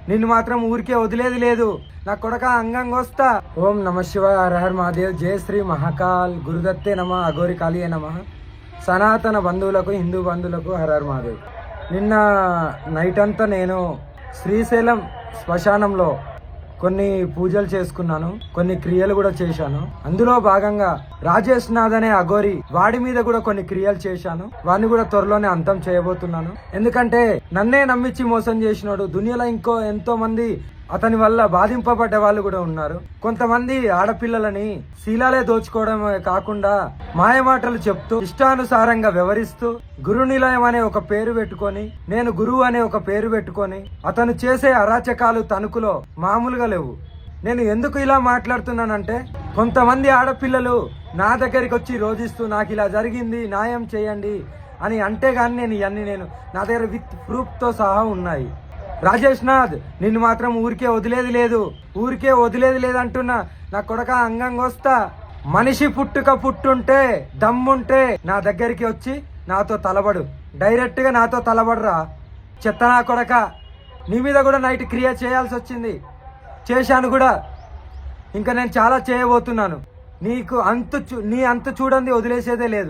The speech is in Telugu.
నిన్ను మాత్రం ఊరికే వదిలేది లేదు. నా కొడక అంగంగా వస్తా. ఓం నమ శివాయ, హర హర మహాదేవ్, జయ శ్రీ మహాకాల్, గురుదత్తే నమ, అఘోరి కాళీయ నమ. సనాతన బంధువులకు, హిందూ బంధువులకు హర హర మహాదేవ్. నిన్న నైట్ అంతా నేను శ్రీశైలం శ్మశానంలో కొన్ని పూజలు చేసుకున్నాను, కొన్ని క్రియలు కూడా చేశాను. అందులో భాగంగా రాజేష్ నాథ్ అనే అఘోరి, వాడి మీద కూడా కొన్ని క్రియలు చేశాను. వాడిని కూడా త్వరలోనే అంతం చేయబోతున్నాను. ఎందుకంటే నన్నే నమ్మించి మోసం చేసినాడు. దునియాలో ఇంకో ఎంతో మంది అతని వల్ల బాధింపబడ్డ వాళ్ళు కూడా ఉన్నారు. కొంతమంది ఆడపిల్లలని శీలాలే దోచుకోవడమే కాకుండా మాయమాటలు చెప్తూ ఇష్టానుసారంగా వ్యవహరిస్తూ గురు నిలయం అనే ఒక పేరు పెట్టుకొని, నేను గురువు అనే ఒక పేరు పెట్టుకొని అతను చేసే అరాచకాలు తణుకులో మామూలుగా లేవు. నేను ఎందుకు ఇలా మాట్లాడుతున్నానంటే, కొంతమంది ఆడపిల్లలు నా దగ్గరికి వచ్చి రోజిస్తూ నాకు ఇలా జరిగింది, న్యాయం చేయండి అని అంటే గాని నేను నా దగ్గర విత్ ప్రూఫ్ తో సహా ఉన్నాయి. రాజేష్ నాథ్, నిన్ను మాత్రం ఊరికే వదిలేది లేదు అంటున్నా. నా కొడక అంగంగా వస్తా. మనిషి పుట్టుంటే దమ్ముంటే నా దగ్గరికి వచ్చి నాతో తలబడు. డైరెక్ట్ గా నాతో తలబడరా చెత్త నా కొడక. నీ మీద కూడా నైట్ క్రియ చేయాల్సి వచ్చింది, చేశాను కూడా. ఇంకా నేను చాలా చేయబోతున్నాను. నీ అంతు చూడండి, వదిలేసేదే లేదు.